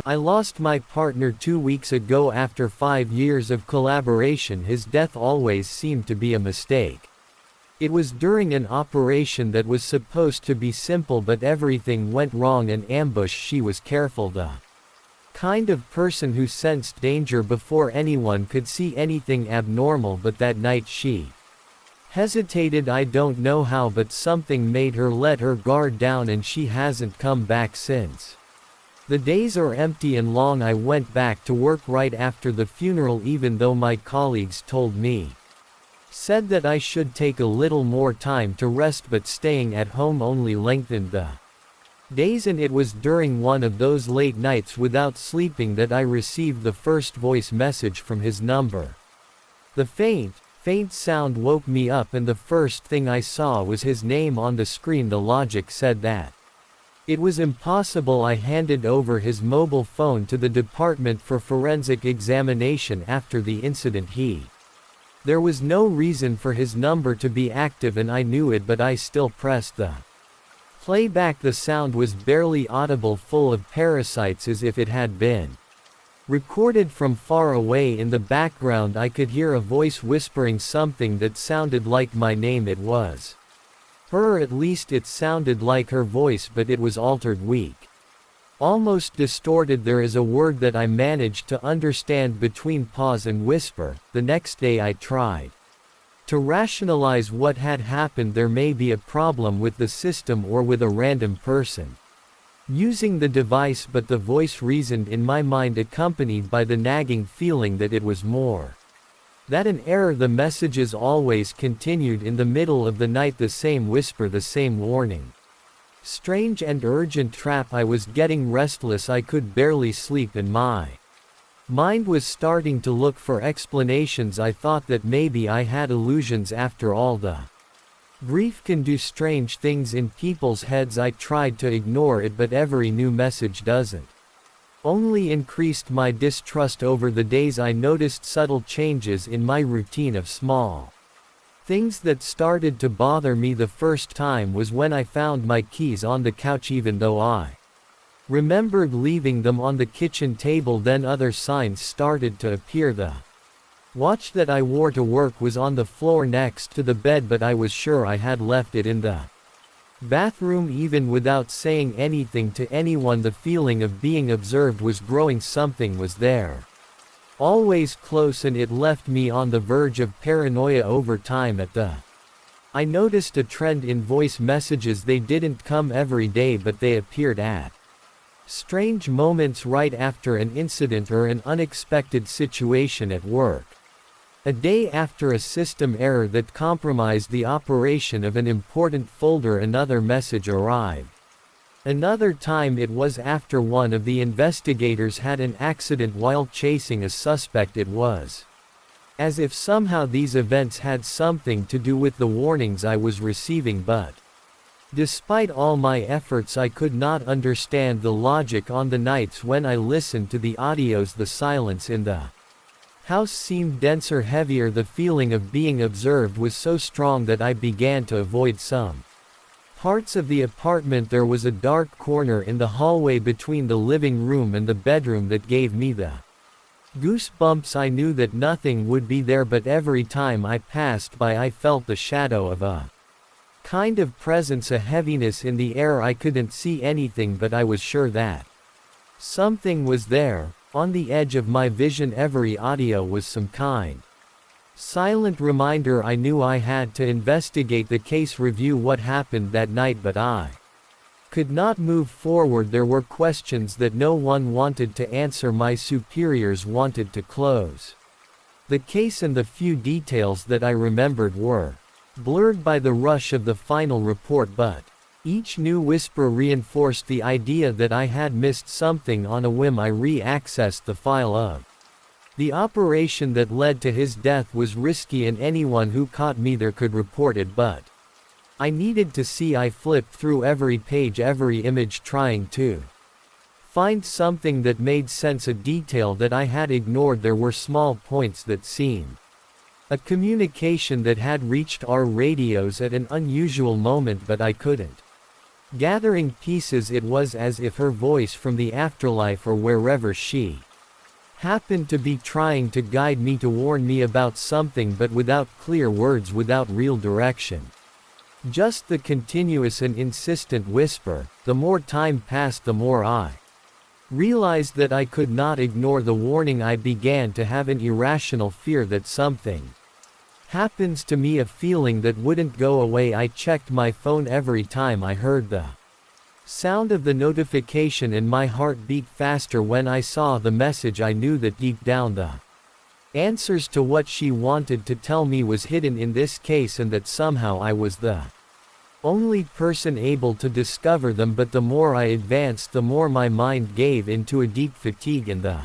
I lost my partner 2 weeks ago after 5 years of collaboration. His death always seemed to be a mistake. It was during an operation that was supposed to be simple, but everything went wrong. An ambush. She was careful, the kind of person who sensed danger before anyone could see anything abnormal, but that night she hesitated. I don't know how, but something made her let her guard down, and she hasn't come back since. The days are empty and long. I went back to work right after the funeral, even though my colleagues said that I should take a little more time to rest, but staying at home only lengthened the days, and it was during one of those late nights without sleeping that I received the first voice message from his number. The faint sound woke me up, and the first thing I saw was his name on the screen. The logic said that it was impossible. I handed over his mobile phone to the department for forensic examination after the incident. There was no reason for his number to be active, and I knew it, but I still pressed the playback. The sound was barely audible, full of parasites, as if it had been recorded from far away. In the background I could hear a voice whispering something that sounded like my name. It was her, or at least it sounded like her voice, but it was altered, weak, almost distorted. There is a word that I managed to understand between pause and whisper. The next day I tried to rationalize what had happened. There may be a problem with the system or with a random person using the device, but the voice reasoned in my mind, accompanied by the nagging feeling that it was more that an error. The messages always continued in the middle of the night, the same whisper, the same warning. Strange and urgent trap. I was getting restless. I could barely sleep, and my mind was starting to look for explanations. I thought that maybe I had illusions after all. The grief can do strange things in people's heads. I tried to ignore it, but every new message doesn't only increased my distrust. Over the days I noticed subtle changes in my routine of small things that started to bother me. The first time was when I found my keys on the couch, even though I remembered leaving them on the kitchen table. Then other signs started to appear. The watch that I wore to work was on the floor next to the bed, but I was sure I had left it in the bathroom. Even without saying anything to anyone, the feeling of being observed was growing. Something was there, always close, and it left me on the verge of paranoia. Over time I noticed a trend in voice messages. They didn't come every day, but they appeared at strange moments right after an incident or an unexpected situation at work. A day after a system error that compromised the operation of an important folder, another message arrived. Another time it was after one of the investigators had an accident while chasing a suspect. It was as if somehow these events had something to do with the warnings I was receiving, but despite all my efforts I could not understand the logic. On the nights when I listened to the audios, the silence in the house seemed denser, heavier. The feeling of being observed was so strong that I began to avoid some parts of the apartment. There was a dark corner in the hallway between the living room and the bedroom that gave me the goosebumps. I knew that nothing would be there, but every time I passed by I felt the shadow of a kind of presence, a heaviness in the air. I couldn't see anything, but I was sure that something was there, on the edge of my vision. Every audio was some kind silent reminder. I knew I had to investigate the case, review what happened that night, but I could not move forward. There were questions that no one wanted to answer. My superiors wanted to close the case, and the few details that I remembered were blurred by the rush of the final report, but each new whisper reinforced the idea that I had missed something. On a whim I re-accessed the file of the operation that led to his death. Was risky, and anyone who caught me there could report it, but I needed to see. I flipped through every page, every image, trying to find something that made sense, a detail that I had ignored. There were small points that seemed a communication that had reached our radios at an unusual moment, but I couldn't Gathering pieces, it was as if her voice from the afterlife or wherever she happened to be trying to guide me, to warn me about something, but without clear words, without real direction. Just the continuous and insistent whisper. The more time passed, the more I realized that I could not ignore the warning. I began to have an irrational fear that something happens to me, a feeling that wouldn't go away. I checked my phone every time I heard the sound of the notification, and my heart beat faster when I saw the message. I knew that deep down the answers to what she wanted to tell me was hidden in this case, and that somehow I was the only person able to discover them. But the more I advanced, the more my mind gave into a deep fatigue, and the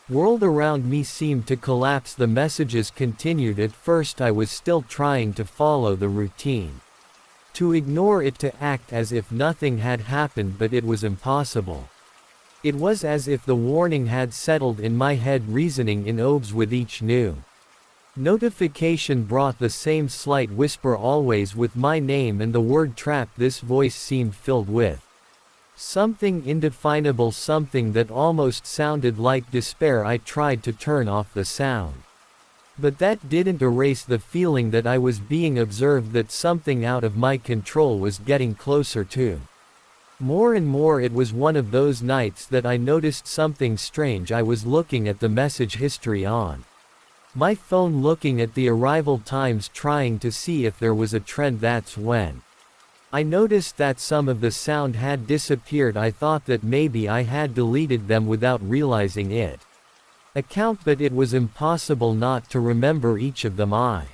world around me seemed to collapse. The messages continued. At first I was still trying to follow the routine, to ignore it, to act as if nothing had happened, but it was impossible. It was as if the warning had settled in my head, reasoning in orbs with each new notification brought the same slight whisper, always with my name and the word trap. This voice seemed filled with something indefinable, something that almost sounded like despair. I tried to turn off the sound, but that didn't erase the feeling that I was being observed, that something out of my control was getting closer to more and more. It was one of those nights that I noticed something strange. I was looking at the message history on my phone, looking at the arrival times, trying to see if there was a trend. That's when I noticed that some of the sound had disappeared. I thought that maybe I had deleted them without realizing it. But it was impossible not to remember each of them. I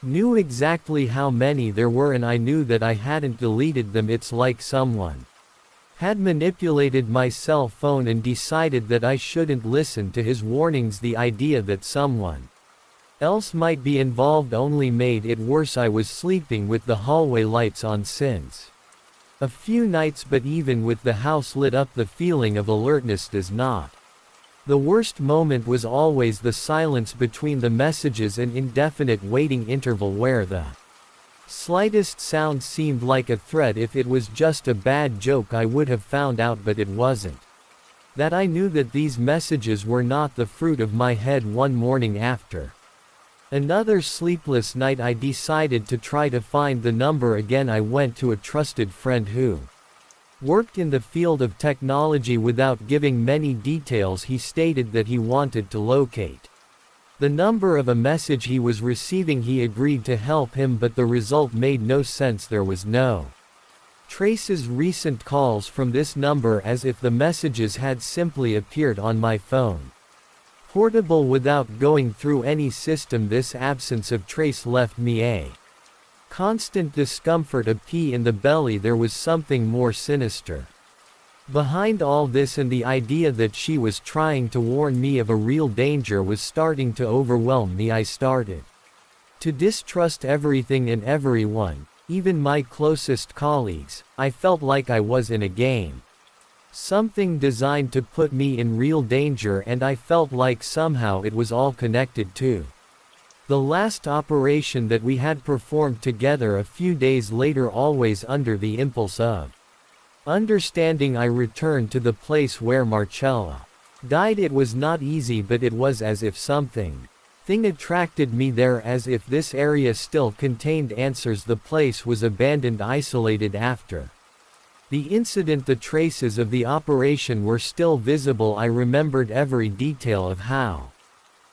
knew exactly how many there were, and I knew that I hadn't deleted them. It's like someone had manipulated my cell phone and decided that I shouldn't listen to his warnings. The idea that someone else might be involved only made it worse. I was sleeping with the hallway lights on since a few nights, but even with the house lit up, the feeling of alertness does not. The worst moment was always the silence between the messages, an indefinite waiting interval where the slightest sound seemed like a threat. If it was just a bad joke, I would have found out, but it wasn't. That I knew that these messages were not the fruit of my head. One morning, after another sleepless night, I decided to try to find the number again. I went to a trusted friend who worked in the field of technology. Without giving many details, he stated that he wanted to locate the number of a message he was receiving. He agreed to help him, but the result made no sense. There was no traces recent calls from this number, as if the messages had simply appeared on my phone portable without going through any system. This absence of trace left me a constant discomfort, a pea in the belly. There was something more sinister behind all this, and the idea that she was trying to warn me of a real danger was starting to overwhelm me. I started to distrust everything and everyone, even my closest colleagues. I felt like I was in a game, something designed to put me in real danger, and I felt like somehow it was all connected to the last operation that we had performed together a few days later. Always under the impulse of understanding, I returned to the place where Marcella died. It was not easy, but it was as if something attracted me there, as if this area still contained answers. The place was abandoned, isolated. After the incident, the traces of the operation were still visible. I remembered every detail of how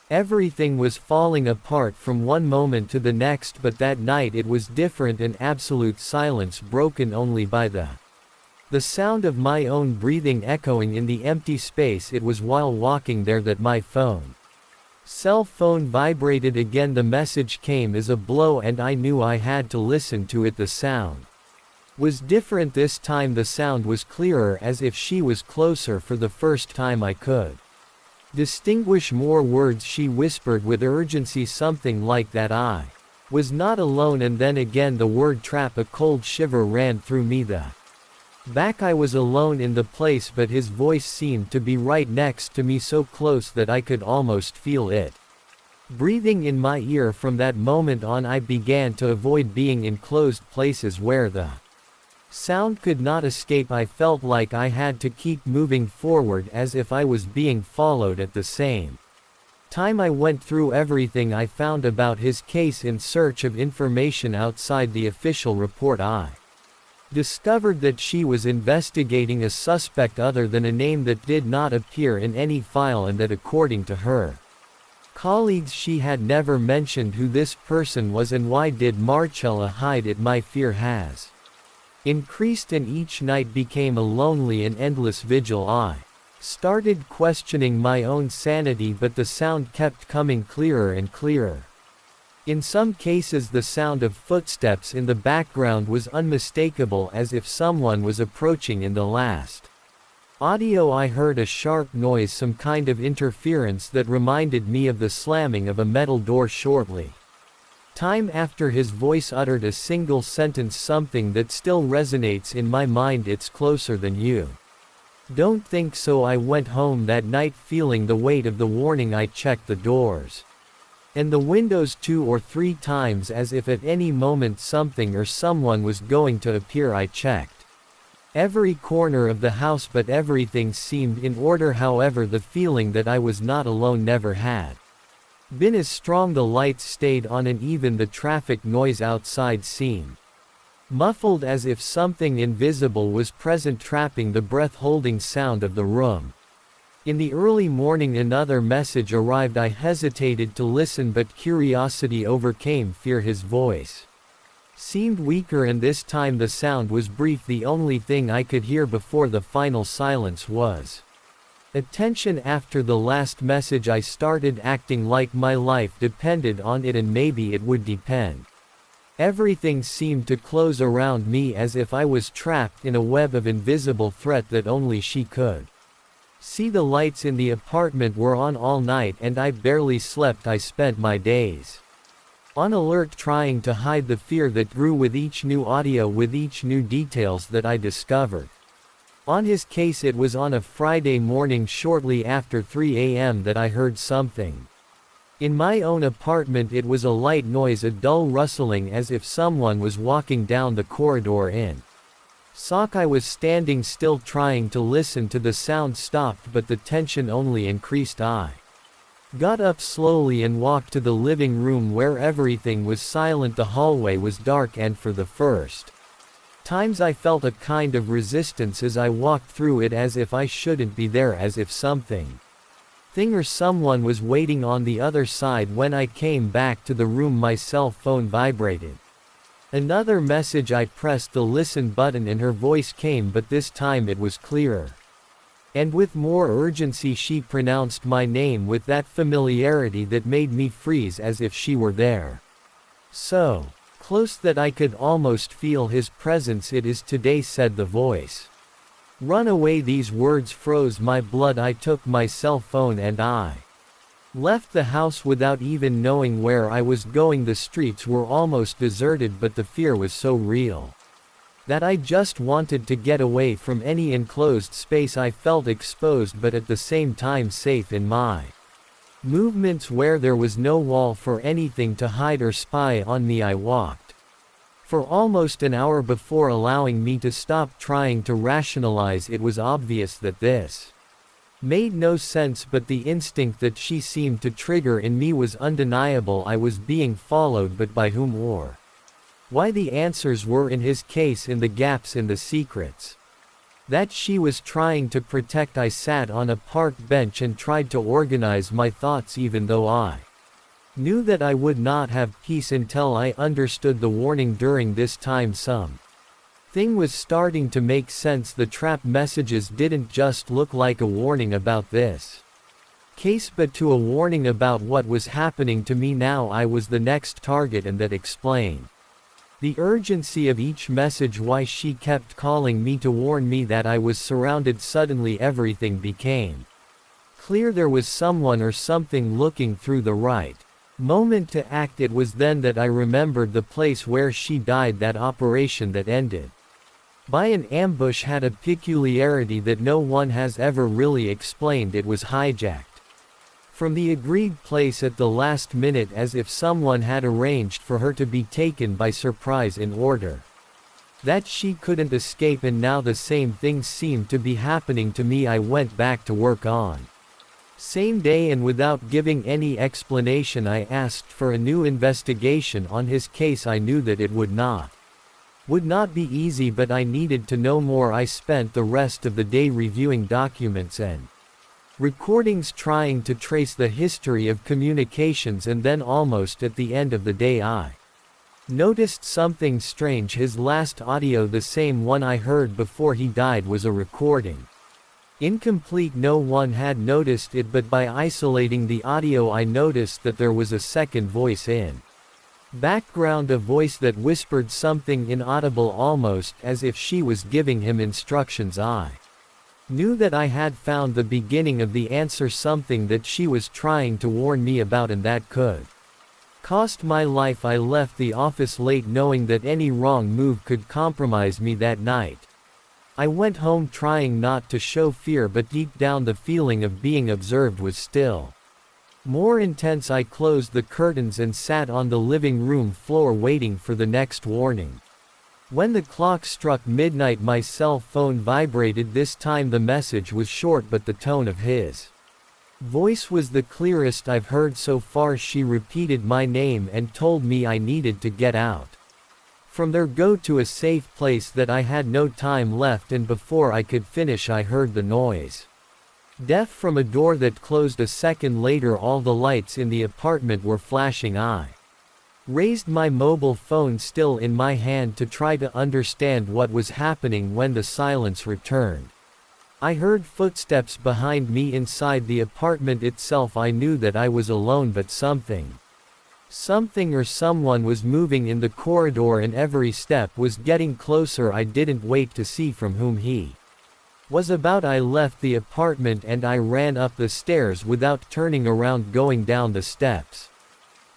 everything was falling apart from one moment to the next, but that night it was different. An absolute silence, broken only by the sound of my own breathing echoing in the empty space. It was while walking there that my cell phone vibrated again. The message came as a blow, and I knew I had to listen to it. The sound was different this time. The sound was clearer, as if she was closer. For the first time I could distinguish more words. She whispered with urgency, something like that I was not alone. And then again the word trap. A cold shiver ran through me. I was alone in the place, but his voice seemed to be right next to me, so close that I could almost feel it breathing in my ear. From that moment on, I began to avoid being in closed places where the Sound could not escape. I felt like I had to keep moving forward as if I was being followed at the same time. I went through everything I found about his case in search of information outside the official report. I discovered that she was investigating a suspect other than a name that did not appear in any file, and that according to her colleagues she had never mentioned who this person was. And why did Marcella hide it? My fear has increased, and each night became a lonely and endless vigil. I started questioning my own sanity, but the sound kept coming clearer and clearer. In some cases the sound of footsteps in the background was unmistakable, as if someone was approaching. In the last audio I heard a sharp noise, some kind of interference that reminded me of the slamming of a metal door shortly time after his voice uttered a single sentence, something that still resonates in my mind: "It's closer than you don't think so." I went home that night feeling the weight of the warning. I checked the doors and the windows 2 or 3 times, as if at any moment something or someone was going to appear. I checked every corner of the house, but everything seemed in order. However, the feeling that I was not alone never had been as strong. The lights stayed on, and even the traffic noise outside seemed muffled, as if something invisible was present, trapping the breath-holding sound of the room. In the early morning another message arrived. I hesitated to listen, but curiosity overcame fear. His voice seemed weaker, and this time the sound was brief. The only thing I could hear before the final silence was attention. After the last message I started acting like my life depended on it, and maybe it would depend. Everything seemed to close around me, as if I was trapped in a web of invisible threat that only she could see. The lights in the apartment were on all night, and I barely slept. I spent my days on alert, trying to hide the fear that grew with each new audio, with each new details that I discovered on his case. It was on a Friday morning shortly after 3 a.m. that I heard something in my own apartment. It was a light noise, a dull rustling, as if someone was walking down the corridor in sock. I was standing still trying to listen. To the sound stopped, but the tension only increased. I got up slowly and walked to the living room, where everything was silent. The hallway was dark, and for the first times I felt a kind of resistance as I walked through it, as if I shouldn't be there, as if something or someone was waiting on the other side. When I came back to the room my cell phone vibrated. Another message. I pressed the listen button and her voice came, but this time it was clearer and with more urgency. She pronounced my name with that familiarity that made me freeze, as if she were there, so close that I could almost feel his presence. "It is today," said the voice. "Run away." These words froze my blood. I took my cell phone and I left the house without even knowing where I was going. The streets were almost deserted, but the fear was so real that I just wanted to get away from any enclosed space. I felt exposed, but at the same time safe in my movements, where there was no wall for anything to hide or spy on me. I walked for almost an hour before allowing me to stop trying to rationalize. It was obvious that this made no sense, but the instinct that she seemed to trigger in me was undeniable. I was being followed, but by whom or why? The answers were in his case, in the gaps, in the secrets that she was trying to protect. I sat on a park bench and tried to organize my thoughts, even though I knew that I would not have peace until I understood the warning. During this time something was starting to make sense. The trap messages didn't just look like a warning about this case, but to a warning about what was happening to me now. I was the next target, and that explained the urgency of each message, why she kept calling me to warn me that I was surrounded. Suddenly everything became clear. There was someone or something looking through. The right moment to act. It was then that I remembered the place where she died. That operation that ended by an ambush had a peculiarity that no one has ever really explained. It was hijacked from the agreed place at the last minute, as if someone had arranged for her to be taken by surprise in order That she couldn't escape, and now the same things seemed to be happening to me. I went back to work on same day, and without giving any explanation I asked for a new investigation on his case. I knew that it would not be easy, but I needed to know more. I spent the rest of the day reviewing documents and recordings, trying to trace the history of communications, and then almost at the end of the day I noticed something strange. His last audio, the same one I heard before he died, was a recording. Incomplete. No one had noticed it, but by isolating the audio I noticed that there was a second voice in background, a voice that whispered something inaudible, almost as if she was giving him instructions. I knew that I had found the beginning of the answer, something that she was trying to warn me about, and that could cost my life. I left the office late, knowing that any wrong move could compromise me that night. I went home trying not to show fear, but deep down the feeling of being observed was still more intense. I closed the curtains and sat on the living room floor waiting for the next warning. When the clock struck midnight, my cell phone vibrated. This time the message was short, but the tone of his voice was the clearest I've heard so far. She repeated my name and told me I needed to get out from there, go to a safe place, that I had no time left, and before I could finish I heard the noise. Death from a door that closed. A second later all the lights in the apartment were flashing. I raised my mobile phone, still in my hand, to try to understand what was happening. When the silence returned, I heard footsteps behind me inside the apartment itself. I knew that I was alone, but something or someone was moving in the corridor, and every step was getting closer. I didn't wait to see from whom he was about. I left the apartment and I ran up the stairs without turning around. Going down the steps,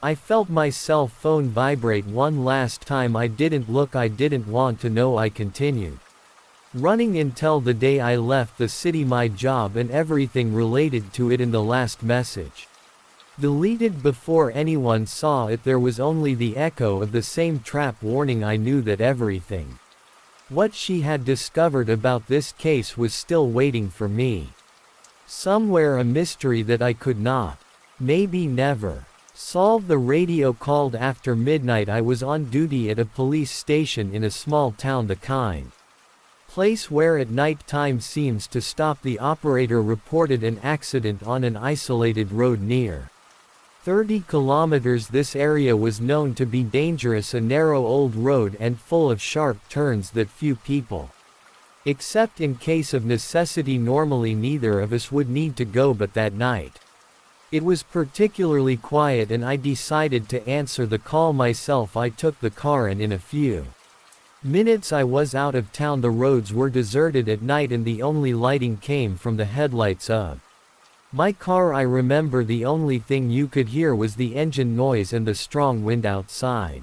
I felt my cell phone vibrate one last time. I didn't look. I didn't want to know. I continued running until the day I left the city, my job and everything related to it. In the last message, deleted before anyone saw it, there was only the echo of the same trap warning. I knew that everything what she had discovered about this case was still waiting for me somewhere, a mystery that I could not, maybe never, solve. The radio called after midnight. I was on duty at a police station in a small town, the kind place where at night time seems to stop. The operator reported an accident on an isolated road near 30 kilometers. This area was known to be dangerous, a narrow old road and full of sharp turns that few people, except in case of necessity, normally neither of us would need to go. But that night it was particularly quiet, and I decided to answer the call myself. I took the car, and in a few minutes I was out of town. The roads were deserted at night, and the only lighting came from the headlights of my car. I remember the only thing you could hear was the engine noise and the strong wind outside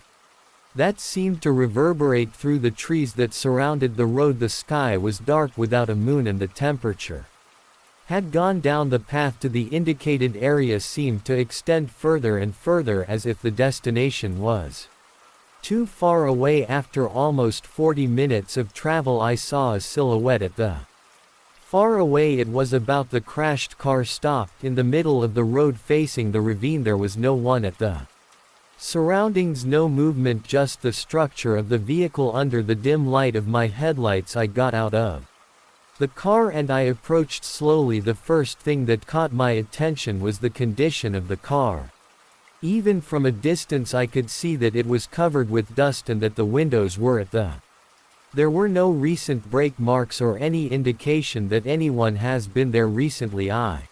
that seemed to reverberate through the trees that surrounded the road. The sky was dark without a moon, and the temperature had gone down. The path to the indicated area seemed to extend further and further, as if the destination was too far away. After almost 40 minutes of travel, I saw a silhouette at the far away. It was about. The crashed car stopped in the middle of the road facing the ravine. There was no one at the surroundings, no movement, just the structure of the vehicle under the dim light of my headlights. I got out of the car and I approached slowly. The first thing that caught my attention was the condition of the car. Even from a distance I could see that it was covered with dust and that the windows were at the There were no recent brake marks or any indication that anyone has been there recently. I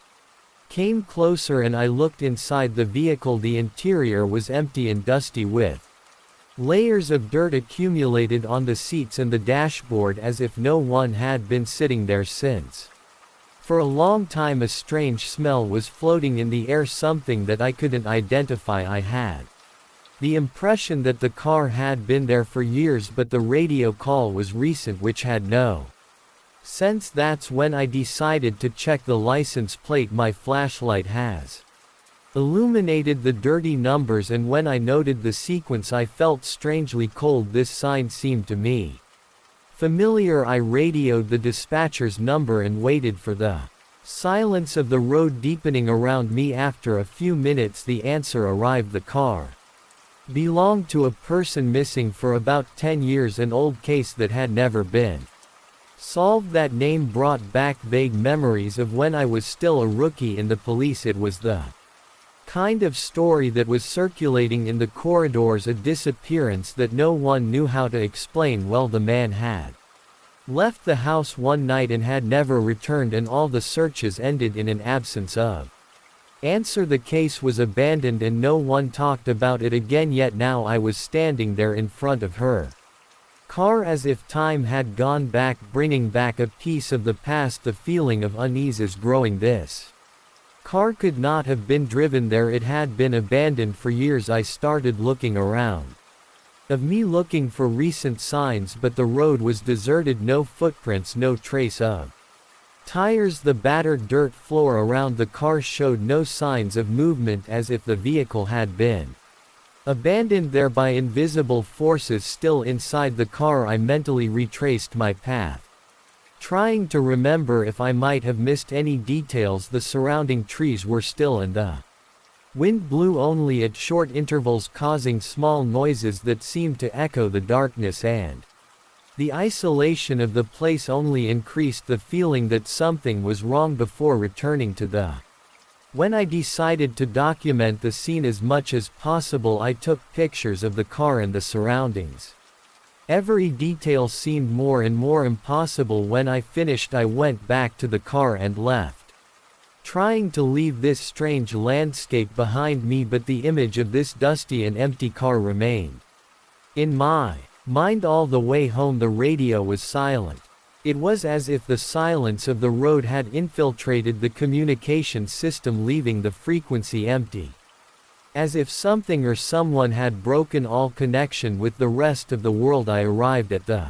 came closer and I looked inside the vehicle. The interior was empty and dusty, with layers of dirt accumulated on the seats and the dashboard, as if no one had been sitting there since for a long time. A strange smell was floating in the air, something that I couldn't identify. I had the impression that the car had been there for years, but the radio call was recent, which had no sense. That's when I decided to check the license plate. My flashlight has illuminated the dirty numbers, and when I noted the sequence I felt strangely cold. This sign seemed to me Familiar. I radioed the dispatcher's number and waited for the silence of the road deepening around me. After a few minutes the answer arrived. The car belonged to a person missing for about 10 years, an old case that had never been solved. That name brought back vague memories of when I was still a rookie in the police. It was the kind of story that was circulating in the corridors, a disappearance that no one knew how to explain. Well, the man had left the house one night and had never returned, and all the searches ended in an absence of answer. The case was abandoned and no one talked about it again, yet now I was standing there in front of her car as if time had gone back, bringing back a piece of the past. The feeling of unease is growing. This car could not have been driven there, it had been abandoned for years. I started looking around of me, looking for recent signs, but the road was deserted, no footprints, no trace of tires. The battered dirt floor around the car showed no signs of movement, as if the vehicle had been abandoned there by invisible forces. Still inside the car, I mentally retraced my path, trying to remember if I might have missed any details. The surrounding trees were still and the wind blew only at short intervals, causing small noises that seemed to echo the darkness, and the isolation of the place only increased the feeling that something was wrong. Before returning to the when I decided to document the scene as much as possible, I took pictures of the car and the surroundings. Every detail seemed more and more impossible. When I finished, I went back to the car and left, trying to leave this strange landscape behind me, but the image of this dusty and empty car remained in my mind all the way home. The radio was silent. It was as if the silence of the road had infiltrated the communication system, leaving the frequency empty. As if something or someone had broken all connection with the rest of the world. I arrived at the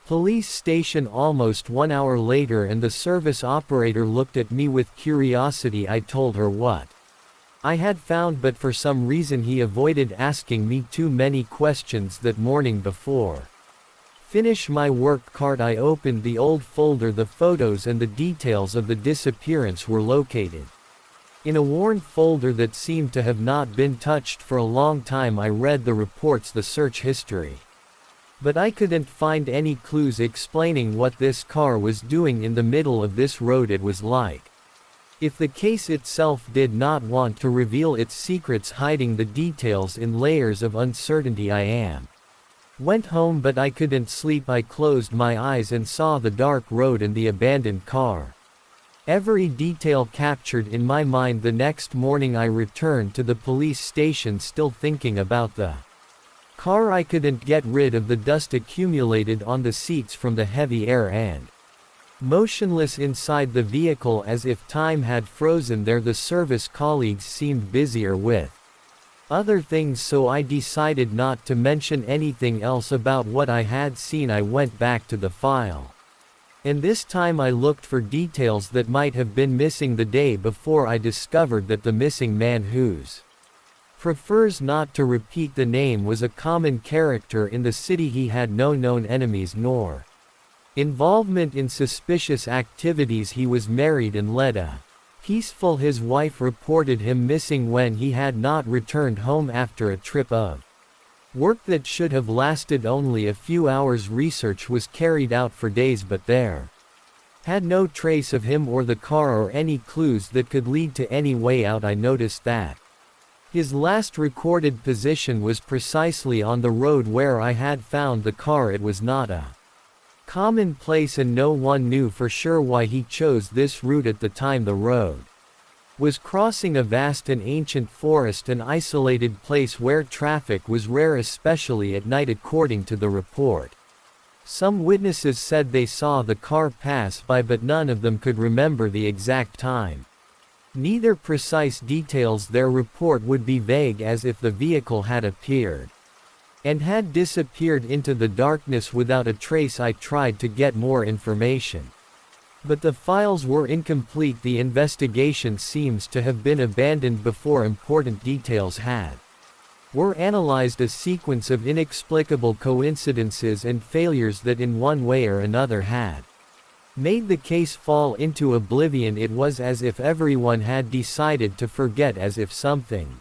police station almost 1 hour later, and the service operator looked at me with curiosity. I told her what I had found, but for some reason he avoided asking me too many questions that morning. Before finish my work cart, I opened the old folder. The photos and the details of the disappearance were located in a worn folder that seemed to have not been touched for a long time. I read the reports, the search history, but I couldn't find any clues explaining what this car was doing in the middle of this road. It was like if the case itself did not want to reveal its secrets, hiding the details in layers of uncertainty. I went home, but I couldn't sleep. I closed my eyes and saw the dark road and the abandoned car, every detail captured in my mind. The next morning I returned to the police station, still thinking about the car. I couldn't get rid of the dust accumulated on the seats from the heavy air, and motionless inside the vehicle, as if time had frozen there. The service colleagues seemed busier with other things, so I decided not to mention anything else about what I had seen. I went back to the file, and this time I looked for details that might have been missing the day before. I discovered that the missing man, whose prefers not to repeat the name, was a common character in the city. He had no known enemies nor involvement in suspicious activities. He was married and led a peaceful. His wife reported him missing when he had not returned home after a trip of work that should have lasted only a few hours. Research was carried out for days, but there had no trace of him or the car or any clues that could lead to any way out. I noticed that his last recorded position was precisely on the road where I had found the car. It was not a common place, and no one knew for sure why he chose this route at the time. The road was crossing a vast and ancient forest, an isolated place where traffic was rare, especially at night. According to the report, some witnesses said they saw the car pass by, but none of them could remember the exact time. Neither precise details. Their report would be vague, as if the vehicle had appeared and had disappeared into the darkness without a trace. I tried to get more information, but the files were incomplete. The investigation seems to have been abandoned before important details had were analyzed a sequence of inexplicable coincidences and failures that in one way or another had made the case fall into oblivion. It was as if everyone had decided to forget, as if something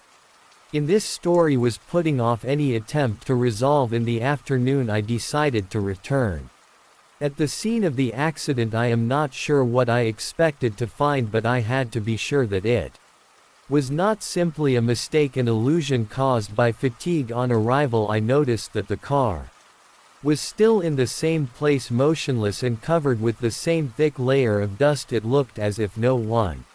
in this story was putting off any attempt to resolve. In the afternoon I decided to return. At the scene of the accident I am not sure what I expected to find, but I had to be sure that it was not simply a mistake, an illusion caused by fatigue. On arrival I noticed that the car was still in the same place, motionless and covered with the same thick layer of dust. It looked as if no one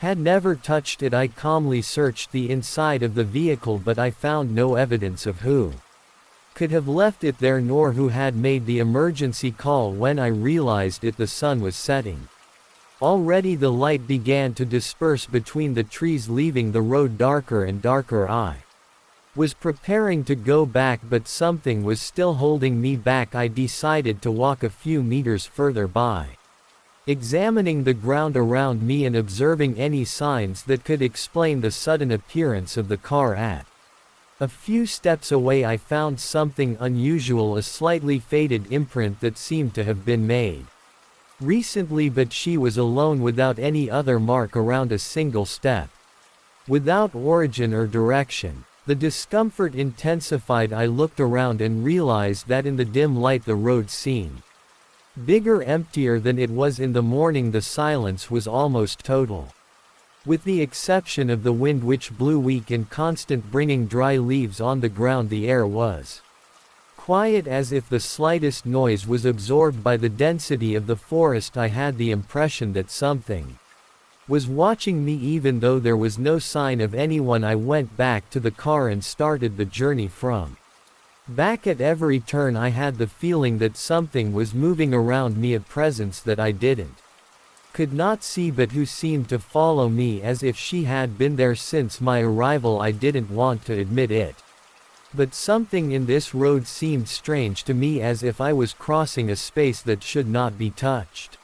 had never touched it. I calmly searched the inside of the vehicle, but I found no evidence of who could have left it there, nor who had made the emergency call. When I realized it, the sun was setting. Already the light began to disperse between the trees, leaving the road darker and darker. I was preparing to go back, but something was still holding me back. I decided to walk a few meters further by, examining the ground around me and observing any signs that could explain the sudden appearance of the car. At a few steps away I found something unusual, a slightly faded imprint that seemed to have been made recently, but she was alone, without any other mark around a single step, without origin or direction. The discomfort intensified. I looked around and realized that in the dim light the road seemed bigger, emptier than it was in the morning. The silence was almost total, with the exception of the wind, which blew weak and constant, bringing dry leaves on the ground. The air was quiet, as if the slightest noise was absorbed by the density of the forest. I had the impression that something was watching me, even though there was no sign of anyone. I went back to the car and started the journey from back. At every turn I had the feeling that something was moving around me, a presence that I could not see, but who seemed to follow me as if she had been there since my arrival. I didn't want to admit it, but something in this road seemed strange to me, as if I was crossing a space that should not be touched.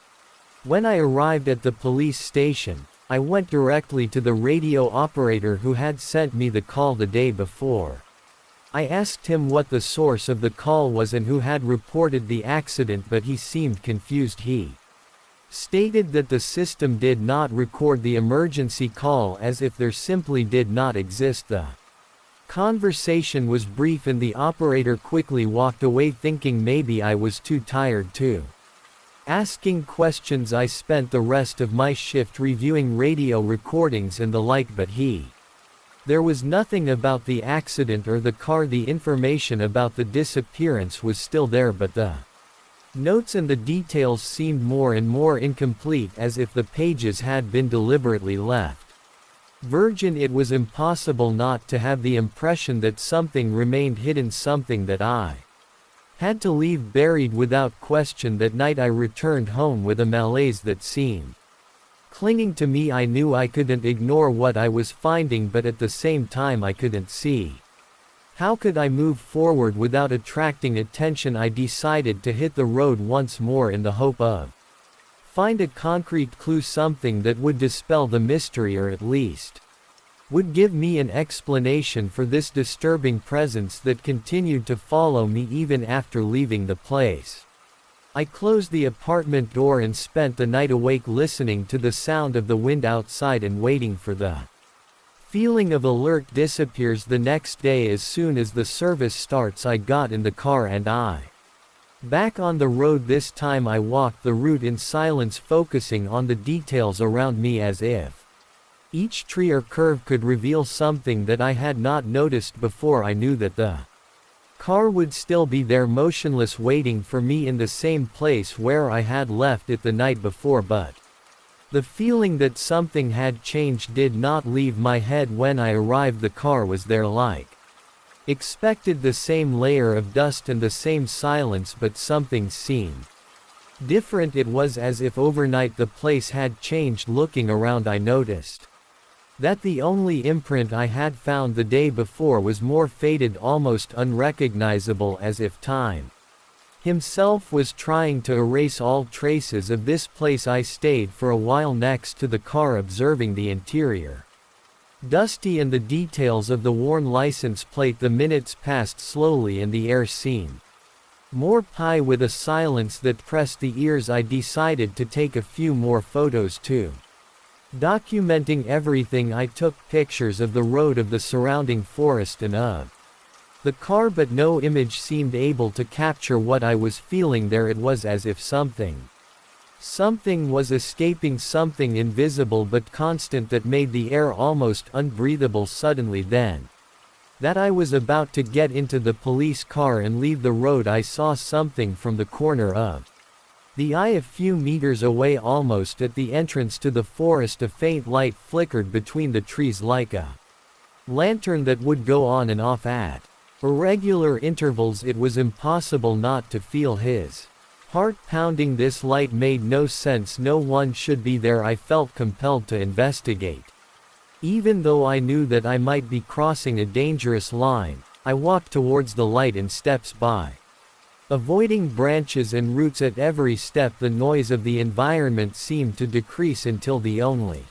When I arrived at the police station, I went directly to the radio operator who had sent me the call the day before. I asked him what the source of the call was and who had reported the accident, but he seemed confused. He stated that the system did not record the emergency call, as if there simply did not exist. The conversation was brief and the operator quickly walked away, thinking maybe I was too tired to asking questions. I spent the rest of my shift reviewing radio recordings and the like, but there was nothing about the accident or the car. The information about the disappearance was still there, but the notes and the details seemed more and more incomplete, as if the pages had been deliberately left virgin. It was impossible not to have the impression that something remained hidden, something that I had to leave buried without question. That night I returned home with a malaise that seemed clinging to me. I knew I couldn't ignore what I was finding, but at the same time I couldn't see how could I move forward without attracting attention. I decided to hit the road once more in the hope of find a concrete clue, something that would dispel the mystery, or at least would give me an explanation for this disturbing presence that continued to follow me even after leaving the place. I closed the apartment door and spent the night awake, listening to the sound of the wind outside and waiting for the feeling of alert disappears. The next day, as soon as the service starts, I got in the car and back on the road. This time I walked the route in silence, focusing on the details around me, as if each tree or curve could reveal something that I had not noticed before. I knew that the car would still be there, motionless, waiting for me in the same place where I had left it the night before, but the feeling that something had changed did not leave my head. When I arrived, the car was there like expected, the same layer of dust and the same silence, but something seemed different. It was as if overnight the place had changed. Looking around, I noticed that the only imprint I had found the day before was more faded, almost unrecognizable, as if time himself was trying to erase all traces of this place. I stayed for a while next to the car, observing the interior. Dusty and the details of the worn license plate. The minutes passed slowly and the air seemed more pie with a silence that pressed the ears. I decided to take a few more photos too. Documenting everything, I took pictures of the road, of the surrounding forest, and of the car, but no image seemed able to capture what I was feeling there. It was as if something was escaping, something invisible but constant that made the air almost unbreathable. Suddenly then, that I was about to get into the police car and leave the road, I saw something from the corner of the eye a few meters away, almost at the entrance to the forest. A faint light flickered between the trees like a lantern that would go on and off at irregular intervals. It was impossible not to feel his heart pounding. This light made no sense. No one should be there. I felt compelled to investigate. Even though I knew that I might be crossing a dangerous line, I walked towards the light in steps by, avoiding branches and roots at every step. The noise of the environment seemed to decrease until the only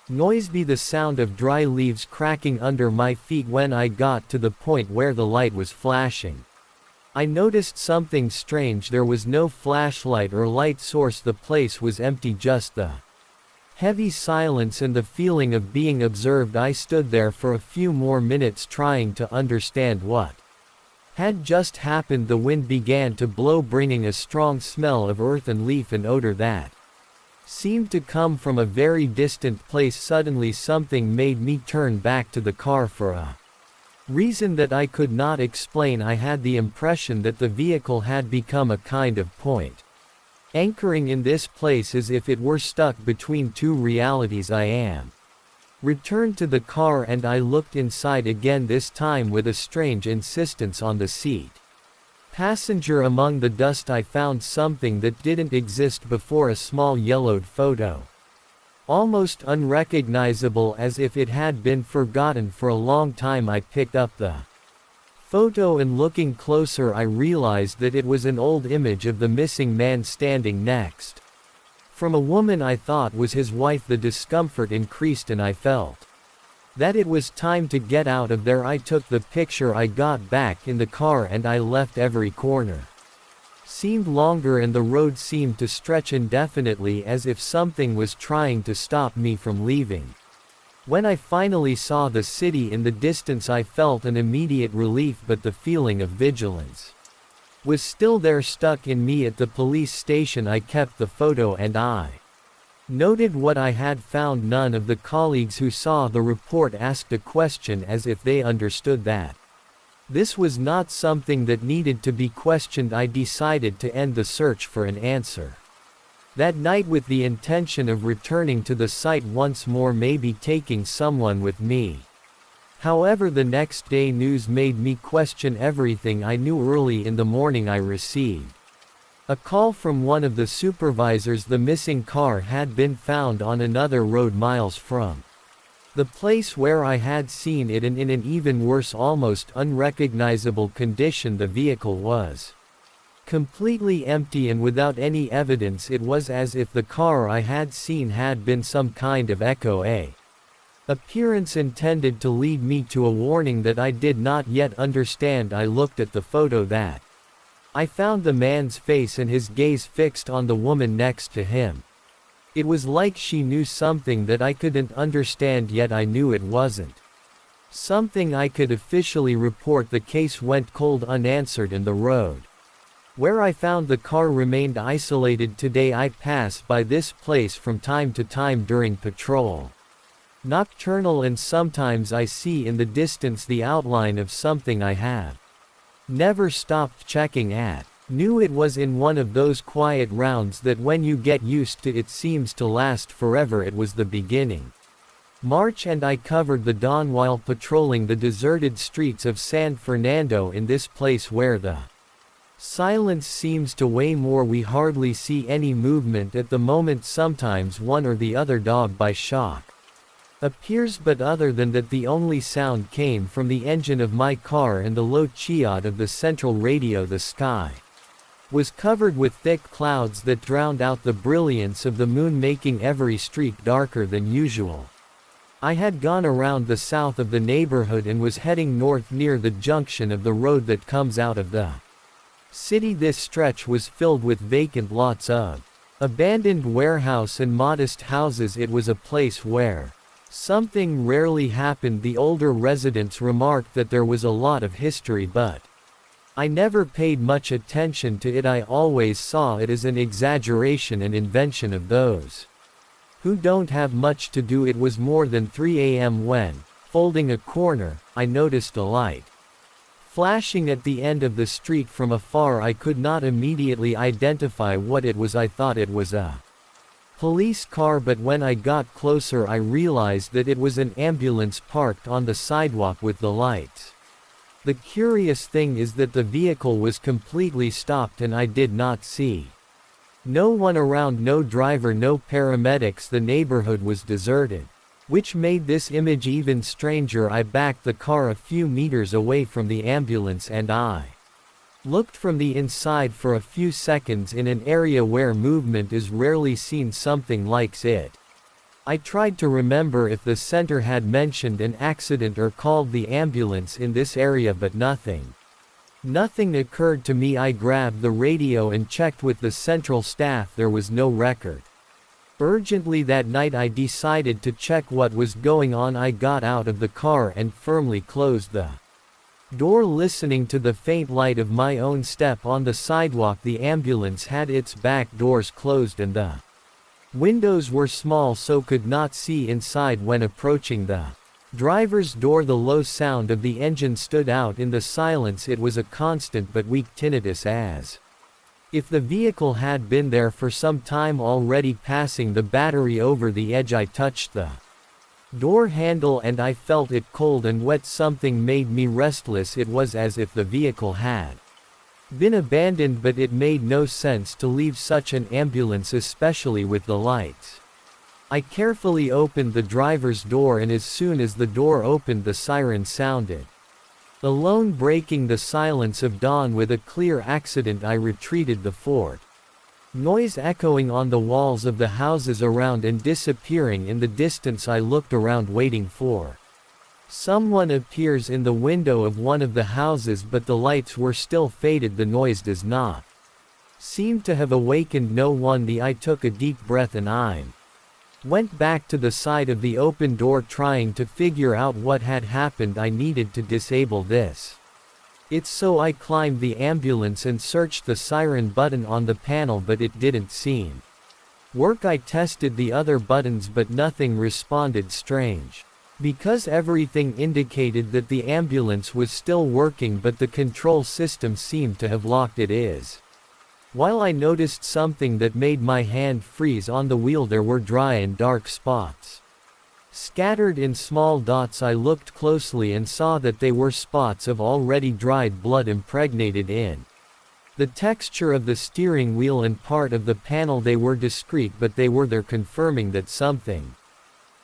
noise be the sound of dry leaves cracking under my feet. When I got to the point where the light was flashing, I noticed something strange. There was no flashlight or light source. The place was empty, just the heavy silence and the feeling of being observed. I stood there for a few more minutes trying to understand what had just happened. The wind began to blow, bringing a strong smell of earth and leaf, an odor that seemed to come from a very distant place. Suddenly something made me turn back to the car for a reason that I could not explain. I had the impression that the vehicle had become a kind of point, anchoring in this place, as if it were stuck between two realities. I returned to the car and I looked inside again, this time with a strange insistence on the seat passenger. Among the dust I found something that didn't exist before, a small yellowed photo, almost unrecognizable, as if it had been forgotten for a long time. I picked up the photo and, looking closer, I realized that it was an old image of the missing man standing next from a woman I thought was his wife. The discomfort increased and I felt that it was time to get out of there. I took the picture. I got back in the car and I left. Every corner seemed longer and the road seemed to stretch indefinitely, as if something was trying to stop me from leaving. When I finally saw the city in the distance, I felt an immediate relief, but the feeling of vigilance was still there, stuck in me. At the police station I kept the photo and I noted what I had found. None of the colleagues who saw the report asked a question, as if they understood that this was not something that needed to be questioned. I decided to end the search for an answer that night, with the intention of returning to the site once more, maybe taking someone with me. However, the next day news made me question everything I knew. Early in the morning I received a call from one of the supervisors. The missing car had been found on another road miles from the place where I had seen it, and in an even worse, almost unrecognizable condition. The vehicle was completely empty and without any evidence. It was as if the car I had seen had been some kind of echo, a appearance intended to lead me to a warning that I did not yet understand. I looked at the photo that I found, the man's face and his gaze fixed on the woman next to him. It was like she knew something that I couldn't understand, yet I knew it wasn't something I could officially report. The case went cold, unanswered, and the road where I found the car remained isolated. Today I pass by this place from time to time during patrol, nocturnal, and sometimes I see in the distance the outline of something I have never stopped checking at. Knew it was in one of those quiet rounds that when you get used to it seems to last forever. It was the beginning March and I covered the dawn while patrolling the deserted streets of San Fernando. In this place where the silence seems to weigh more, we hardly see any movement at the moment. Sometimes one or the other dog by shock appears, but other than that the only sound came from the engine of my car and the low chiot of the central radio. The sky was covered with thick clouds that drowned out the brilliance of the moon, making every street darker than usual. I had gone around the south of the neighborhood and was heading north near the junction of the road that comes out of the city. This stretch was filled with vacant lots of abandoned warehouse and modest houses. It was a place where something rarely happened. The older residents remarked that there was a lot of history, but I never paid much attention to it. I always saw it as an exaggeration and invention of those who don't have much to do. It was more than 3 a.m. when, folding a corner, I noticed a light flashing at the end of the street from afar. I could not immediately identify what it was. I thought it was a police car, but when I got closer I realized that it was an ambulance parked on the sidewalk with the lights. The curious thing is that the vehicle was completely stopped and I did not see no one around, no driver, no paramedics. The neighborhood was deserted, which made this image even stranger. I backed the car a few meters away from the ambulance and I looked from the inside for a few seconds in an area where movement is rarely seen, something like it. I tried to remember if the center had mentioned an accident or called the ambulance in this area, but nothing occurred to me. I grabbed the radio and checked with the central staff. There was no record. Urgently that night I decided to check what was going on. I got out of the car and firmly closed the door, listening to the faint light of my own step on the sidewalk. The ambulance had its back doors closed and the windows were small, so could not see inside. When approaching the driver's door, the low sound of the engine stood out in the silence. It was a constant but weak tinnitus, as if the vehicle had been there for some time already. Passing the battery over the edge, I touched the door handle and I felt it cold and wet. Something made me restless. It was as if the vehicle had been abandoned, but it made no sense to leave such an ambulance, especially with the lights. I carefully opened the driver's door and as soon as the door opened the siren sounded. Alone, breaking the silence of dawn with a clear accident, I retreated, the fort noise echoing on the walls of the houses around and disappearing in the distance. I looked around, waiting for someone appears in the window of one of the houses, but the lights were still faded. The noise does not seem to have awakened no one. I took a deep breath and I went back to the side of the open door, trying to figure out what had happened. I needed to disable this. So I climbed the ambulance and searched the siren button on the panel, but it didn't seem work. I tested the other buttons but nothing responded. Strange, because everything indicated that the ambulance was still working, but the control system seemed to have locked it. While I noticed something that made my hand freeze on the wheel. There were dry and dark spots scattered in small dots. I looked closely and saw that they were spots of already dried blood impregnated in the texture of the steering wheel and part of the panel. They were discreet, but they were there, confirming that something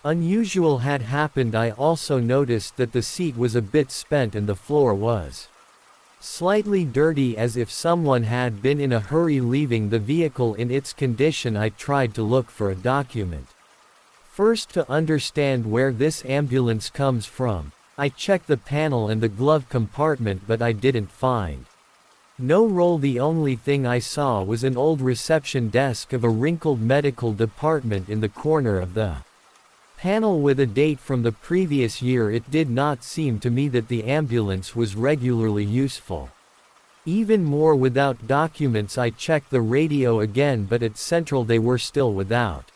unusual had happened. I also noticed that the seat was a bit spent and the floor was slightly dirty, as if someone had been in a hurry leaving the vehicle in its condition. I tried to look for a document first to understand where this ambulance comes from. I checked the panel and the glove compartment, but I didn't find no roll. The only thing I saw was an old reception desk of a wrinkled medical department in the corner of the panel with a date from the previous year. It did not seem to me that the ambulance was regularly useful. Even more, without documents. I checked the radio again, but at Central they were still without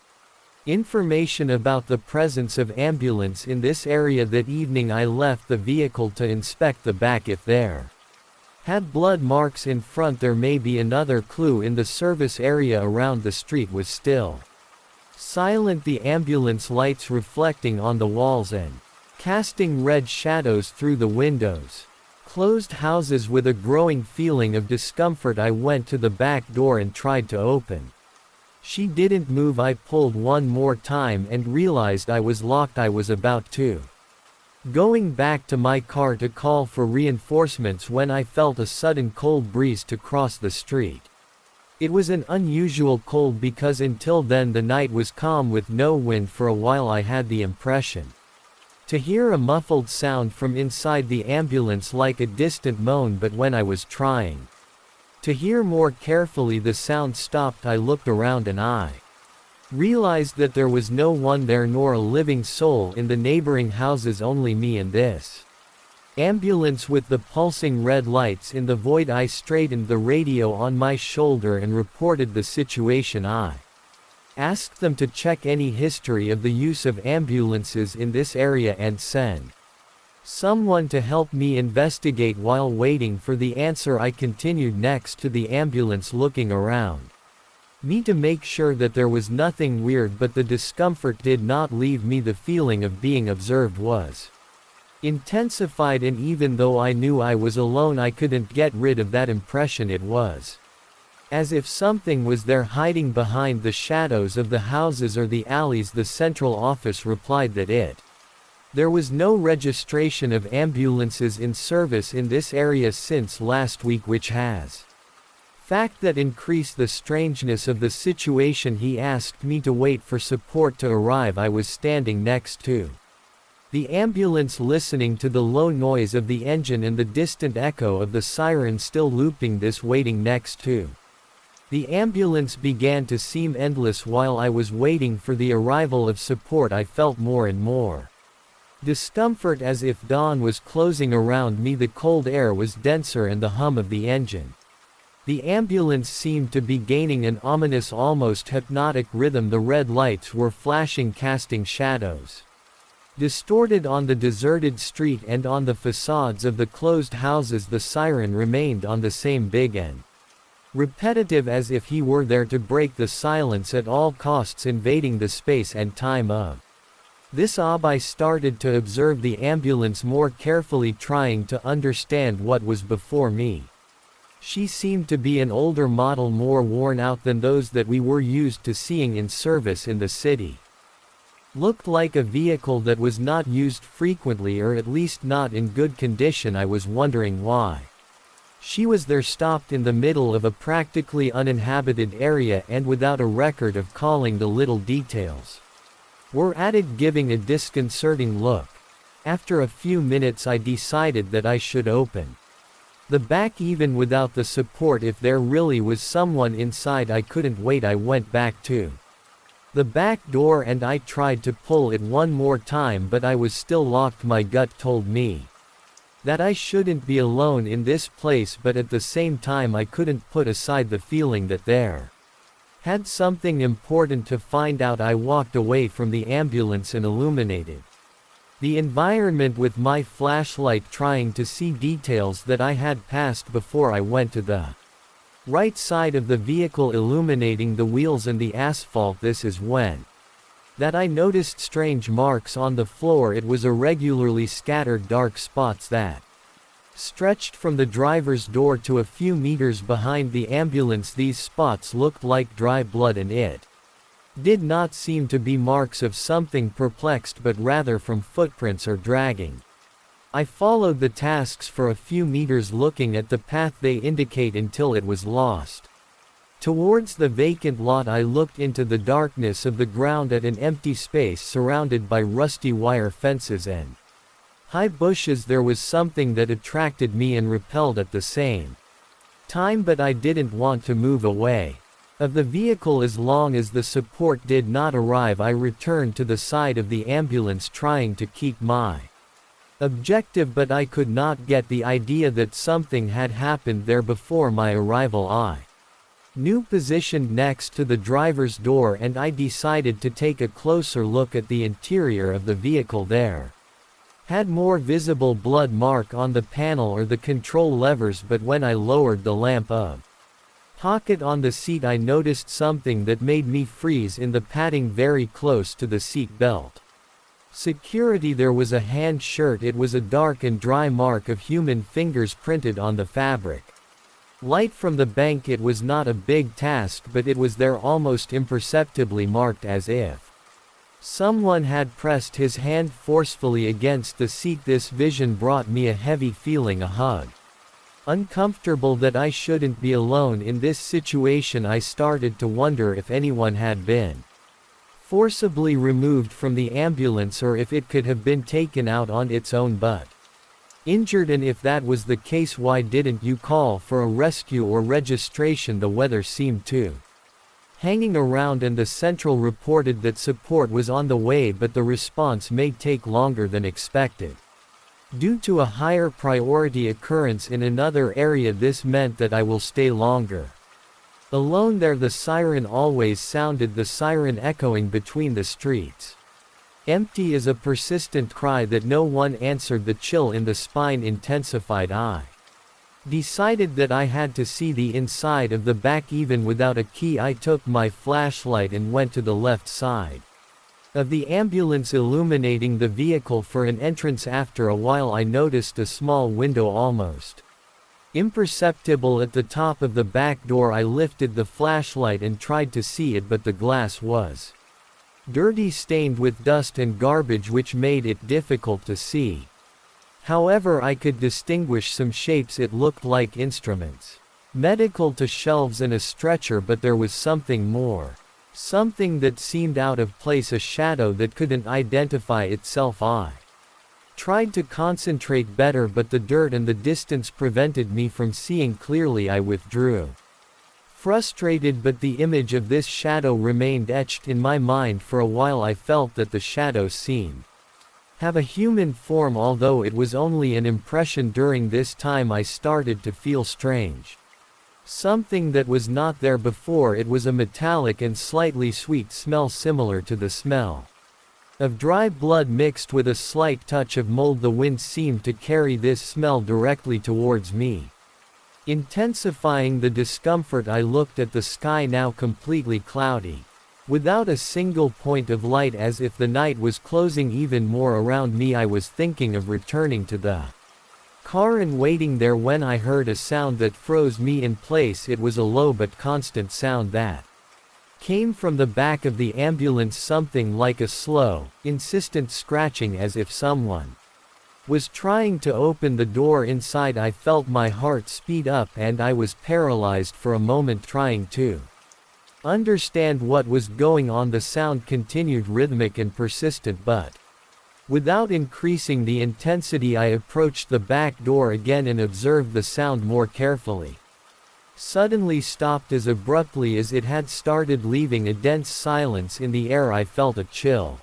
information about the presence of ambulance in this area. That evening I left the vehicle to inspect the back. If there had blood marks in front, there may be another clue. In the service area around the street was still silent, the ambulance lights reflecting on the walls and casting red shadows through the windows. Closed houses with a growing feeling of discomfort. I went to the back door and tried to open. She didn't move. I pulled one more time and realized I was locked. I was about to going back to my car to call for reinforcements when I felt a sudden cold breeze to cross the street. It was an unusual cold because until then the night was calm with no wind. For a while I had the impression To hear a muffled sound from inside the ambulance like a distant moan, but when I was trying to hear more carefully the sound stopped. I looked around and I realized that there was no one there nor a living soul in the neighboring houses, only me and this ambulance with the pulsing red lights in the void. I straightened the radio on my shoulder and reported the situation. I asked them to check any history of the use of ambulances in this area and send someone to help me investigate. While waiting for the answer, I continued next to the ambulance, looking around me to make sure that there was nothing weird, but the discomfort did not leave me. The feeling of being observed was intensified, and even though I knew I was alone, I couldn't get rid of that impression. It was as if something was there, hiding behind the shadows of the houses or the alleys. The central office replied that there was no registration of ambulances in service in this area since last week, which has fact that increased the strangeness of the situation. He asked me to wait for support to arrive. I was standing next to the ambulance, listening to the low noise of the engine and the distant echo of the siren still looping. This waiting next to the ambulance began to seem endless. While I was waiting for the arrival of support, I felt more and more discomfort, as if dawn was closing around me. The cold air was denser and the hum of the engine. The ambulance seemed to be gaining an ominous, almost hypnotic rhythm. The red lights were flashing, casting shadows distorted on the deserted street and on the facades of the closed houses. The siren remained on the same big and repetitive, as if he were there to break the silence at all costs, invading the space and time of this ob. I started to observe the ambulance more carefully, trying to understand what was before me. She seemed to be an older model, more worn out than those that we were used to seeing in service in the city. Looked like a vehicle that was not used frequently, or at least not in good condition. I was wondering why she was there, stopped in the middle of a practically uninhabited area and without a record of calling. The little details were added, giving a disconcerting look. After a few minutes, I decided that I should open the back, even without the support. If there really was someone inside, I couldn't wait. I went back to the back door and I tried to pull it one more time, but I was still locked. My gut told me that I shouldn't be alone in this place, but at the same time I couldn't put aside the feeling that there had something important to find out. I walked away from the ambulance and illuminated the environment with my flashlight, trying to see details that I had passed before. I went to the right side of the vehicle, illuminating the wheels and the asphalt. This is when that I noticed strange marks on the floor. It was irregularly scattered dark spots that stretched from the driver's door to a few meters behind the ambulance. These spots looked like dry blood, and it did not seem to be marks of something perplexed, but rather from footprints or dragging. I followed the tasks for a few meters, looking at the path they indicate until it was lost towards the vacant lot. I looked into the darkness of the ground at an empty space surrounded by rusty wire fences and high bushes. There was something that attracted me and repelled at the same time, but I didn't want to move away of the vehicle as long as the support did not arrive. I returned to the side of the ambulance, trying to keep my objective, but I could not get the idea that something had happened there before my arrival. I knew positioned next to the driver's door, and I decided to take a closer look at the interior of the vehicle. There had more visible blood mark on the panel or the control levers, but when I lowered the lamp of pocket on the seat, I noticed something that made me freeze in the padding very close to the seat belt security. There was a hand shirt. It was a dark and dry mark of human fingers printed on the fabric. Light from the bank. It was not a big task, but it was there, almost imperceptibly marked, as if someone had pressed his hand forcefully against the seat. This vision brought me a heavy feeling, a hug. Uncomfortable that I shouldn't be alone in this situation. I started to wonder if anyone had been forcibly removed from the ambulance or if it could have been taken out on its own but injured, and if that was the case, why didn't you call for a rescue or registration? The weather seemed to hanging around, and the central reported that support was on the way, but the response may take longer than expected. Due to a higher priority occurrence in another area, this meant that I will stay longer. Alone there, the siren always sounded, the siren echoing between the streets. Empty is a persistent cry that no one answered. The chill in the spine intensified. I decided that I had to see the inside of the back even without a key. I took my flashlight and went to the left side of the ambulance, illuminating the vehicle for an entrance. After a while I noticed a small window almost imperceptible at the top of the back door. I lifted the flashlight and tried to see it, but the glass was dirty, stained with dust and garbage, which made it difficult to see. However, I could distinguish some shapes. It looked like instruments, medical, to shelves and a stretcher, but there was something more. Something that seemed out of place, a shadow that couldn't identify itself. I tried to concentrate better, but the dirt and the distance prevented me from seeing clearly. I withdrew, frustrated, but the image of this shadow remained etched in my mind for a while. I felt that the shadow seemed have a human form, although it was only an impression. During this time I started to feel strange. Something that was not there before. It was a metallic and slightly sweet smell, similar to the smell of dry blood mixed with a slight touch of mold. The wind seemed to carry this smell directly towards me, intensifying the discomfort. I looked at the sky, now completely cloudy, without a single point of light, as if the night was closing even more around me. I was thinking of returning to the car and waiting there when I heard a sound that froze me in place. It was a low but constant sound that came from the back of the ambulance, something like a slow, insistent scratching, as if someone was trying to open the door inside. I felt my heart speed up and I was paralyzed for a moment, trying to understand what was going on. The sound continued, rhythmic and persistent, but without increasing the intensity. I approached the back door again and observed the sound more carefully. Suddenly stopped as abruptly as it had started, leaving a dense silence in the air. I felt a chill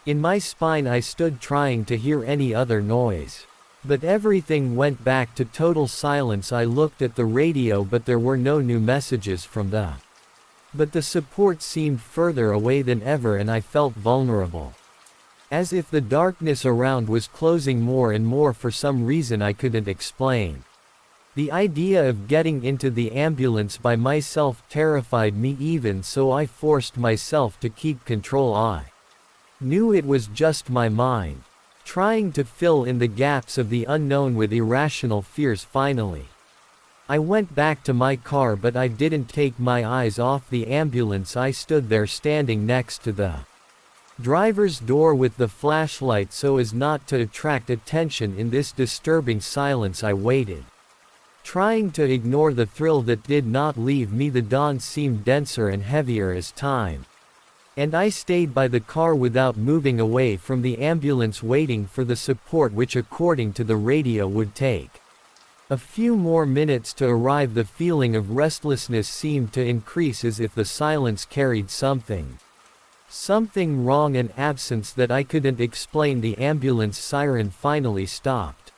in my spine. I stood trying to hear any other noise, but everything went back to total silence. I looked at the radio, but there were no new messages from the support seemed further away than ever, and I felt vulnerable, as if the darkness around was closing more and more for some reason I couldn't explain. The idea of getting into the ambulance by myself terrified me. Even so, I forced myself to keep control. I knew it was just my mind trying to fill in the gaps of the unknown with irrational fears. Finally, I went back to my car, but I didn't take my eyes off the ambulance. I stood there, standing next to the driver's door with the flashlight so as not to attract attention. In this disturbing silence I waited, trying to ignore the thrill that did not leave me. The dawn seemed denser and heavier as time, and I stayed by the car without moving away from the ambulance, waiting for the support, which according to the radio would take a few more minutes to arrive. The feeling of restlessness seemed to increase, as if the silence carried something wrong, an absence that I couldn't explain. The ambulance siren finally stopped,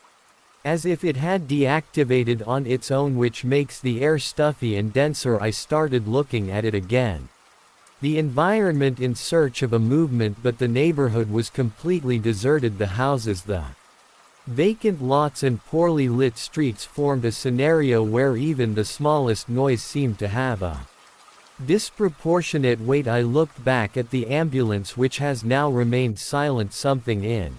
as if it had deactivated on its own, which makes the air stuffy and denser. I started looking at it again, the environment in search of a movement, but the neighborhood was completely deserted. The houses, the vacant lots and poorly lit streets formed a scenario where even the smallest noise seemed to have a disproportionate weight. I looked back at the ambulance, which has now remained silent. Something in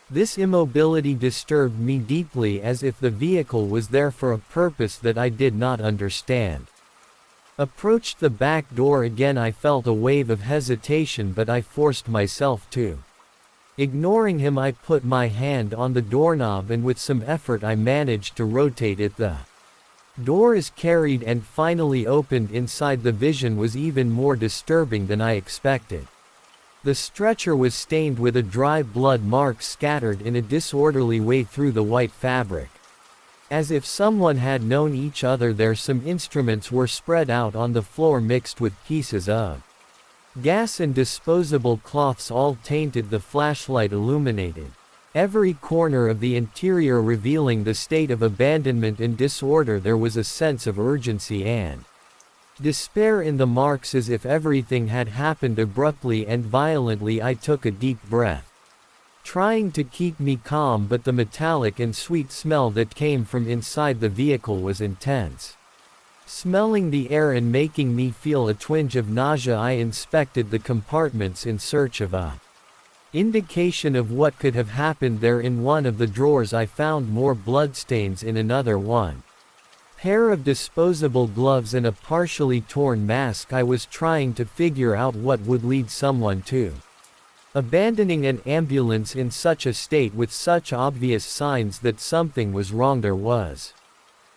this immobility disturbed me deeply, as if the vehicle was there for a purpose that I did not understand. Approached the back door again. I felt a wave of hesitation, but I forced myself to. Ignoring him, I put my hand on the doorknob and with some effort I managed to rotate it. The door is carried and finally opened. Inside, the vision was even more disturbing than I expected. The stretcher was stained with a dry blood mark scattered in a disorderly way through the white fabric. As if someone had known each other there, some instruments were spread out on the floor mixed with pieces of gas and disposable cloths, all tainted, the flashlight illuminated every corner of the interior, revealing the state of abandonment and disorder. There was a sense of urgency and despair in the marks, as if everything had happened abruptly and violently. I took a deep breath, trying to keep me calm, but the metallic and sweet smell that came from inside the vehicle was intense, smelling the air and making me feel a twinge of nausea. I inspected the compartments in search of a indication of what could have happened there. In one of the drawers I found more bloodstains, in another one pair of disposable gloves and a partially torn mask. I was trying to figure out what would lead someone to abandoning an ambulance in such a state with such obvious signs that something was wrong. There was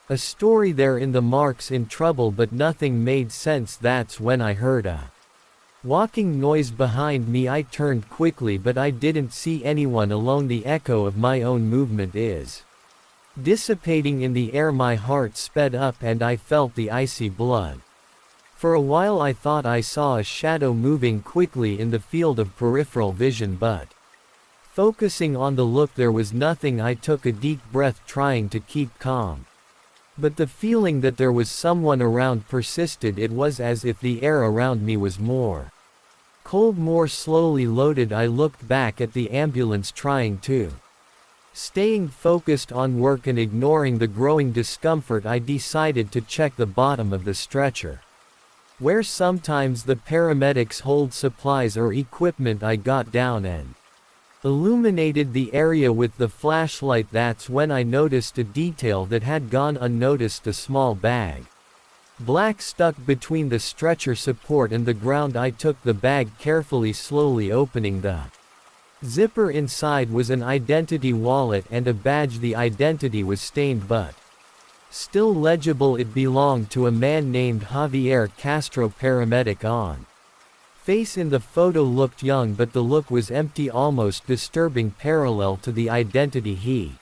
a story there in the marks, in trouble, but nothing made sense. That's when I heard a walking noise behind me. I turned quickly, but I didn't see anyone alone. The echo of my own movement is dissipating in the air. My heart sped up and I felt the icy blood. For a while I thought I saw a shadow moving quickly in the field of peripheral vision, but focusing on the look there was nothing. I took a deep breath, trying to keep calm. But the feeling that there was someone around persisted. It was as if the air around me was more cold, more slowly loaded. I looked back at the ambulance, trying to staying focused on work and ignoring the growing discomfort. I decided to check the bottom of the stretcher, where sometimes the paramedics hold supplies or equipment. I got down and illuminated the area with the flashlight. That's when I noticed a detail that had gone unnoticed: a small bag, black, stuck between the stretcher support and the ground. I took the bag carefully, slowly opening the zipper. Inside was an identity wallet and a badge. The identity was stained but still legible. It belonged to a man named Javier Castro, paramedic. On face in the photo looked young, but the look was empty, almost disturbing. Parallel to the identity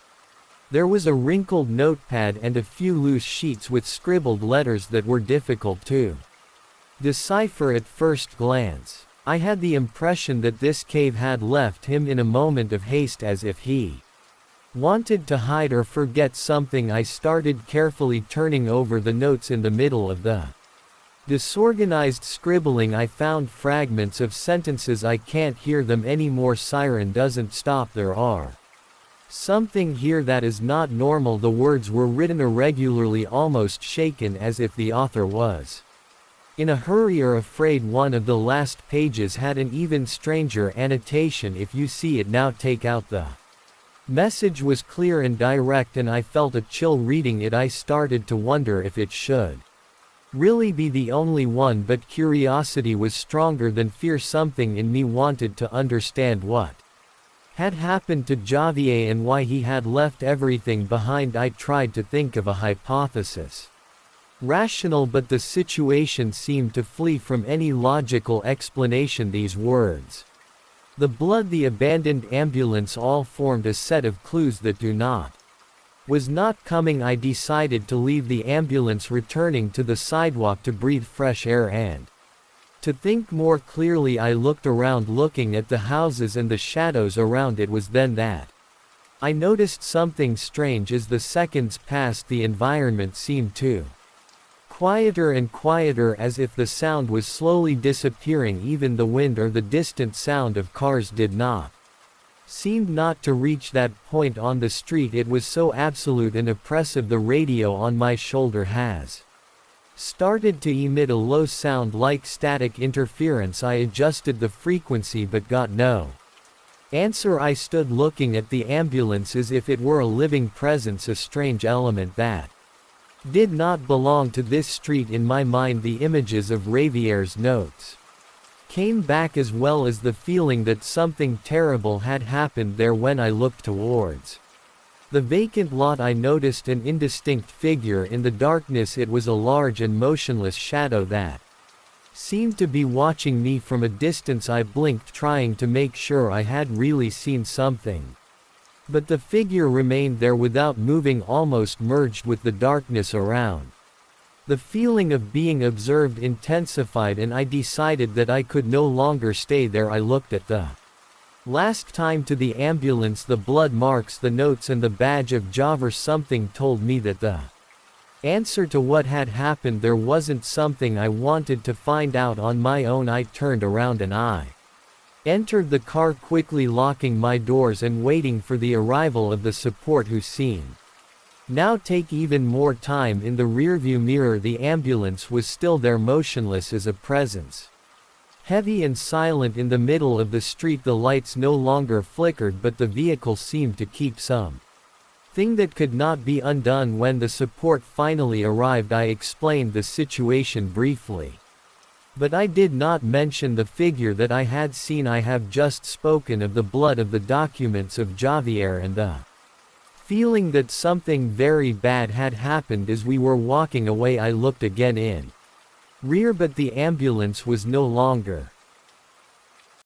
there was a wrinkled notepad and a few loose sheets with scribbled letters that were difficult to decipher at first glance. I had the impression that this cave had left him in a moment of haste, as if he wanted to hide or forget something. I started carefully turning over the notes. In the middle of the disorganized scribbling I found fragments of sentences. I can't hear them anymore. Siren doesn't stop. There are something here that is not normal. The words were written irregularly, almost shaken, as if the author was in a hurry or afraid. One of the last pages had an even stranger annotation: if you see it now, take out the message was clear and direct, and I felt a chill reading it. I started to wonder if it should really be the only one, but curiosity was stronger than fear. Something in me wanted to understand what had happened to Javier and why he had left everything behind. I tried to think of a hypothesis, rational, but the situation seemed to flee from any logical explanation. These words, the blood, the abandoned ambulance, all formed a set of clues that was not coming. I decided to leave the ambulance, returning to the sidewalk to breathe fresh air and to think more clearly. I looked around, looking at the houses and the shadows around. It was then that I noticed something strange. As the seconds passed, the environment seemed to quieter and quieter, as if the sound was slowly disappearing. Even the wind or the distant sound of cars seemed not to reach that point on the street. It was so absolute and oppressive. The radio on my shoulder has started to emit a low sound like static interference. I adjusted the frequency but got no answer. I stood looking at the ambulance as if it were a living presence, a strange element that did not belong to this street. In my mind, the images of Javier's notes came back, as well as the feeling that something terrible had happened there. When I looked towards the vacant lot, I noticed an indistinct figure in the darkness. It was a large and motionless shadow that seemed to be watching me from a distance. I blinked, trying to make sure I had really seen something. But the figure remained there without moving, almost merged with the darkness around. The feeling of being observed intensified, and I decided that I could no longer stay there. I looked at the last time to the ambulance, the blood marks, the notes, and the badge of Javar. Something told me that the answer to what had happened there wasn't something I wanted to find out on my own. I turned around and I entered the car, quickly locking my doors and waiting for the arrival of the support, who seemed now take even more time. In the rearview mirror, the ambulance was still there, motionless as a presence. Heavy and silent in the middle of the street. The lights no longer flickered, but the vehicle seemed to keep some thing that could not be undone. When the support finally arrived, I explained the situation briefly. But I did not mention the figure that I had seen. I have just spoken of the blood, of the documents of Javier, and the feeling that something very bad had happened. As we were walking away, I looked again in rear, but the ambulance was no longer